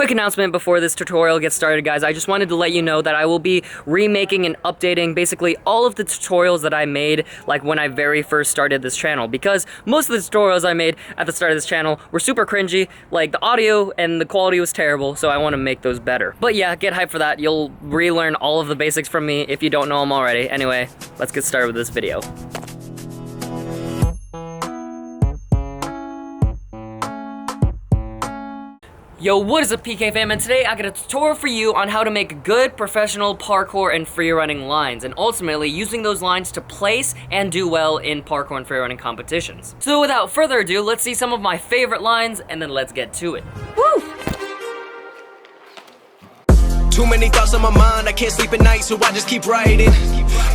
Quick announcement before this tutorial gets started, guys. I just wanted to let you know that I will be remaking and updating basically all of the tutorials that I made like when I very first started this channel, because most of the tutorials I made at the start of this channel were super cringy, like the audio and the quality was terrible, so I want to make those better. But yeah, get hyped for that. You'll relearn all of the basics from me if you don't know them already. Anyway, let's get started with this video. Yo, what is up, PK fam? And today I got a tutorial for you on how to make good professional parkour and free running lines, and ultimately using those lines to place and do well in parkour and free running competitions. So without further ado, let's see some of my favorite lines and then let's get to it. Woo! Too many thoughts on my mind, I can't sleep at night, so I just keep writing.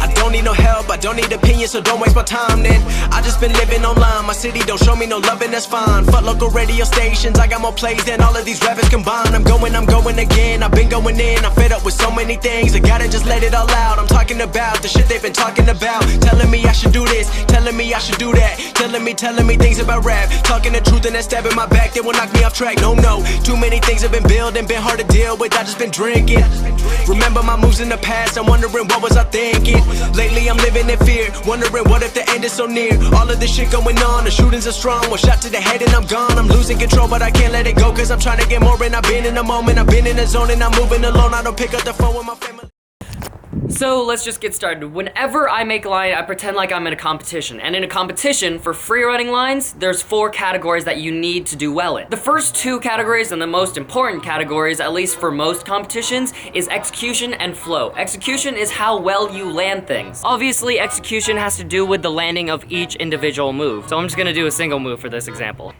I don't need no help, I don't need opinions, so don't waste my time then. I just been living online, my city don't show me no love and that's fine. Fuck local radio stations, I got more plays than all of these rappers combined. I'm going again, I've been going in, I'm fed up with so many things. I gotta just let it all out, I'm talking about the shit they've been talking about. Telling me I should do this, telling me I should do that. Telling me things about rap. Talking the truth and then stabbing my back, they will knock me off track. No, too many things have been building, been hard to deal with, I just been drinking. Remember my moves in the past, I'm wondering what was I thinking. Lately I'm living in fear, wondering what if the end is so near. All of this shit going on, the shootings are strong. One shot to the head and I'm gone. I'm losing control but I can't let it go, cause I'm trying to get more. And I've been in the moment, I've been in the zone, and I'm moving alone. I don't pick up the phone with my family. So let's just get started. Whenever I make a line, I pretend like I'm in a competition. And in a competition, for free running lines, there's 4 categories that you need to do well in. The first 2 categories, and the most important categories, at least for most competitions, is execution and flow. Execution is how well you land things. Obviously, execution has to do with the landing of each individual move. So I'm just gonna do a single move for this example.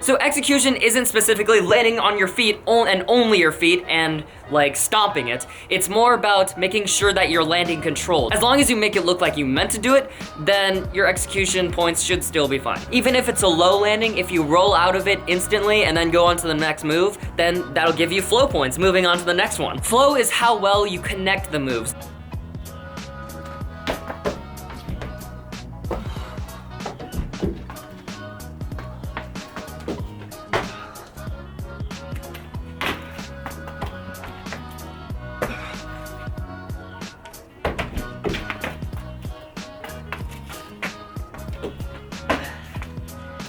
So execution isn't specifically landing on your feet and only your feet and like stomping it. It's more about making sure that you're landing controlled. As long as you make it look like you meant to do it, then your execution points should still be fine. Even if it's a low landing, if you roll out of it instantly and then go on to the next move, then that'll give you flow points, moving on to the next one. Flow is how well you connect the moves.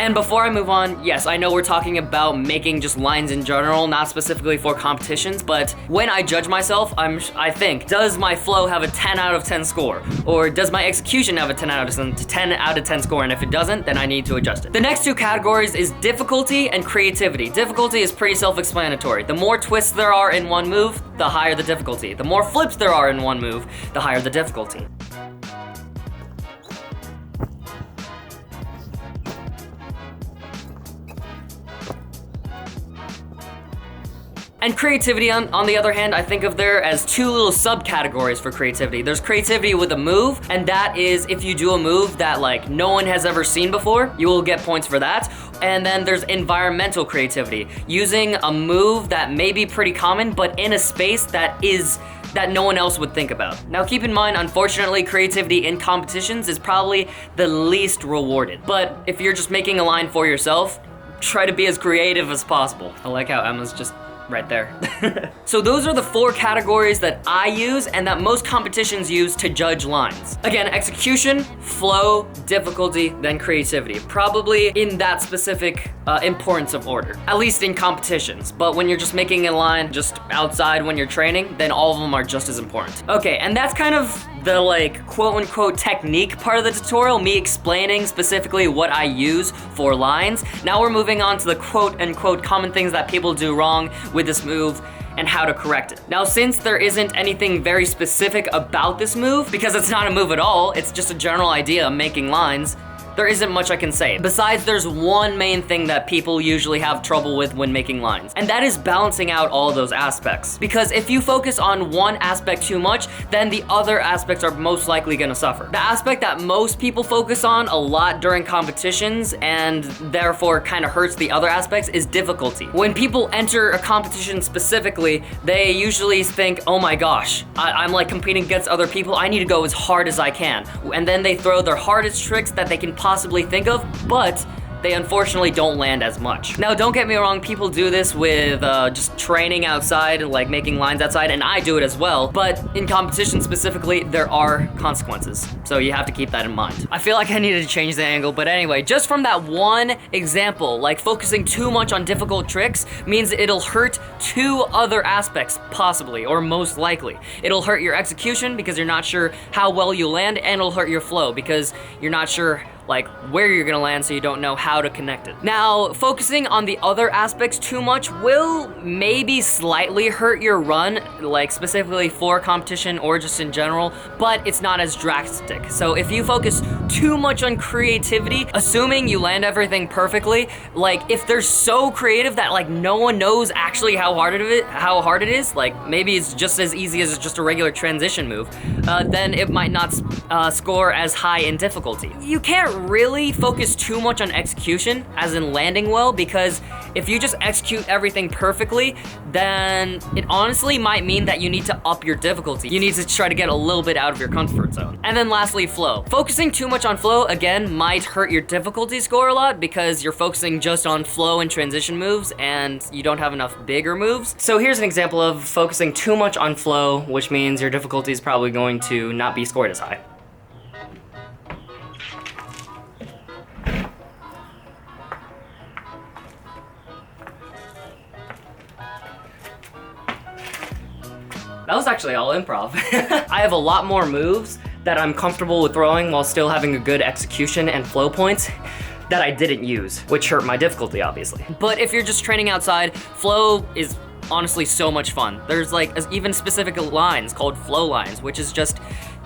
And before I move on, yes, I know we're talking about making just lines in general, not specifically for competitions, but when I judge myself, I think, does my flow have a 10 out of 10 score? Or does my execution have a 10 out of 10 score? And if it doesn't, then I need to adjust it. The next 2 categories is difficulty and creativity. Difficulty is pretty self-explanatory. The more twists there are in one move, the higher the difficulty. The more flips there are in one move, the higher the difficulty. And creativity, on the other hand, I think of there as 2 little subcategories for creativity. There's creativity with a move, and that is if you do a move that like no one has ever seen before, you will get points for that. And then there's environmental creativity, using a move that may be pretty common, but in a space that no one else would think about. Now keep in mind, unfortunately, creativity in competitions is probably the least rewarded. But if you're just making a line for yourself, try to be as creative as possible. I like how Emma's just right there. So those are the 4 categories that I use and that most competitions use to judge lines. Again, execution, flow, difficulty, then creativity. Probably in that specific importance of order, at least in competitions. But when you're just making a line just outside when you're training, then all of them are just as important. Okay, and that's kind of the like quote unquote technique part of the tutorial, me explaining specifically what I use for lines. Now we're moving on to the quote unquote common things that people do wrong with this move and how to correct it. Now, since there isn't anything very specific about this move, because it's not a move at all, it's just a general idea of making lines, there isn't much I can say. Besides, there's one main thing that people usually have trouble with when making lines, and that is balancing out all those aspects. Because if you focus on one aspect too much, then the other aspects are most likely gonna suffer. The aspect that most people focus on a lot during competitions, and therefore kind of hurts the other aspects, is difficulty. When people enter a competition specifically, they usually think, oh my gosh, I'm like competing against other people, I need to go as hard as I can. And then they throw their hardest tricks that they can possibly think of, but they unfortunately don't land as much. Now, don't get me wrong, people do this with just training outside and like making lines outside, and I do it as well, but in competition specifically, there are consequences. So you have to keep that in mind. I feel like I needed to change the angle, but anyway, just from that one example, like focusing too much on difficult tricks means it'll hurt two other aspects, possibly, or most likely. It'll hurt your execution because you're not sure how well you land, and it'll hurt your flow because you're not sure like where you're gonna land, so you don't know how to connect it. Now, focusing on the other aspects too much will maybe slightly hurt your run, like specifically for competition or just in general, but it's not as drastic. So if you focus too much on creativity, assuming you land everything perfectly, like if they're so creative that like no one knows actually how hard it is, like maybe it's just as easy as just a regular transition move, then it might not score as high in difficulty. You can't really focus too much on execution, as in landing well, because if you just execute everything perfectly, then it honestly might mean that you need to up your difficulty. You need to try to get a little bit out of your comfort zone. And then lastly, flow. Focusing too much on flow, again, might hurt your difficulty score a lot because you're focusing just on flow and transition moves and you don't have enough bigger moves. So here's an example of focusing too much on flow, which means your difficulty is probably going to not be scored as high. That was actually all improv. I have a lot more moves that I'm comfortable with throwing while still having a good execution and flow points that I didn't use, which hurt my difficulty, obviously. But if you're just training outside, flow is honestly so much fun. There's like even specific lines called flow lines, which is just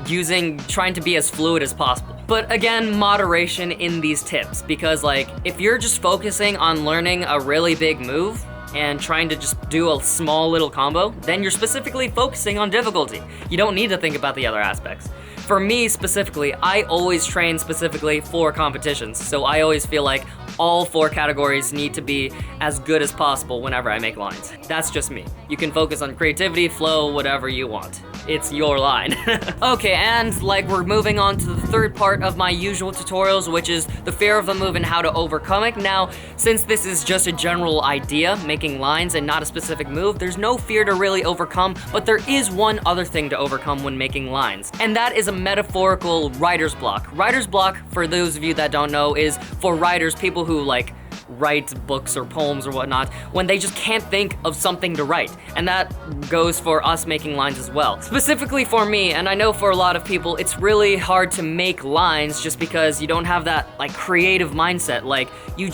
trying to be as fluid as possible. But again, moderation in these tips, because like if you're just focusing on learning a really big move, and trying to just do a small little combo, then you're specifically focusing on difficulty. You don't need to think about the other aspects. For me specifically, I always train specifically for competitions, so I always feel like all 4 categories need to be as good as possible whenever I make lines. That's just me. You can focus on creativity, flow, whatever you want. It's your line. Okay, and like we're moving on to the third part of my usual tutorials, which is the fear of the move and how to overcome it. Now, since this is just a general idea, making lines and not a specific move, there's no fear to really overcome, but there is one other thing to overcome when making lines, and that is a metaphorical writer's block. Writer's block, for those of you that don't know, is for writers, people who like write books or poems or whatnot, when they just can't think of something to write. And that goes for us making lines as well. Specifically for me, and I know for a lot of people, it's really hard to make lines just because you don't have that like creative mindset. Like you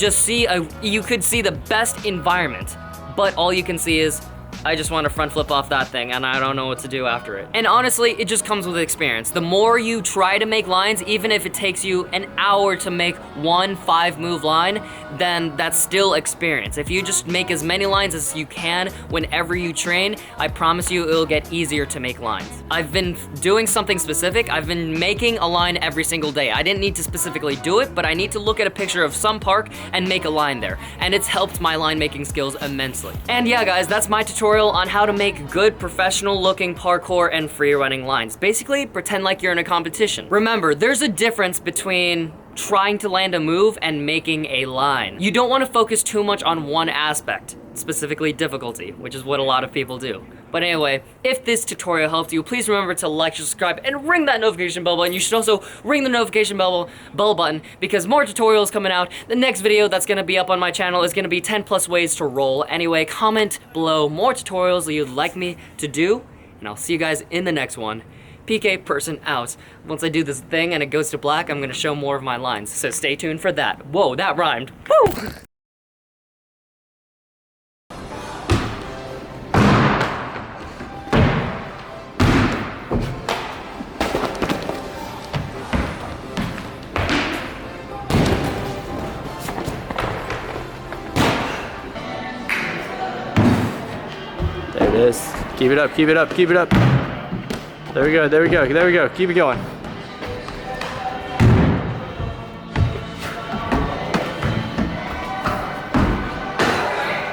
could see the best environment, but all you can see is, I just want to front flip off that thing and I don't know what to do after it. And honestly, it just comes with experience. The more you try to make lines, even if it takes you an hour to make one 5-move line, then that's still experience. If you just make as many lines as you can whenever you train, I promise you it'll get easier to make lines. I've been doing something specific. I've been making a line every single day. I didn't need to specifically do it, but I need to look at a picture of some park and make a line there. And it's helped my line making skills immensely. And yeah, guys, that's my tutorial on how to make good professional looking parkour and free running lines. Basically, pretend like you're in a competition. Remember, there's a difference between trying to land a move and making a line. You don't want to focus too much on one aspect, specifically difficulty, which is what a lot of people do. But anyway, if this tutorial helped you, please remember to like, subscribe, and ring that notification bell button. You should also ring the notification bell button because more tutorials coming out. The next video that's gonna be up on my channel is gonna be 10+ ways to roll. Anyway, comment below more tutorials that you'd like me to do, and I'll see you guys in the next one. PK person out. Once I do this thing and it goes to black, I'm gonna show more of my lines, so stay tuned for that. Whoa, that rhymed. Woo! Yes. Keep it up, keep it up, keep it up. There we go, there we go, there we go. Keep it going.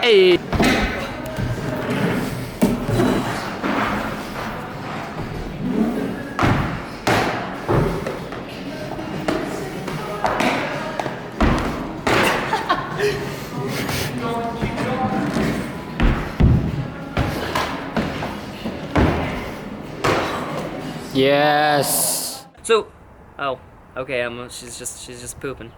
Hey. Yes. So, oh, okay. She's just pooping.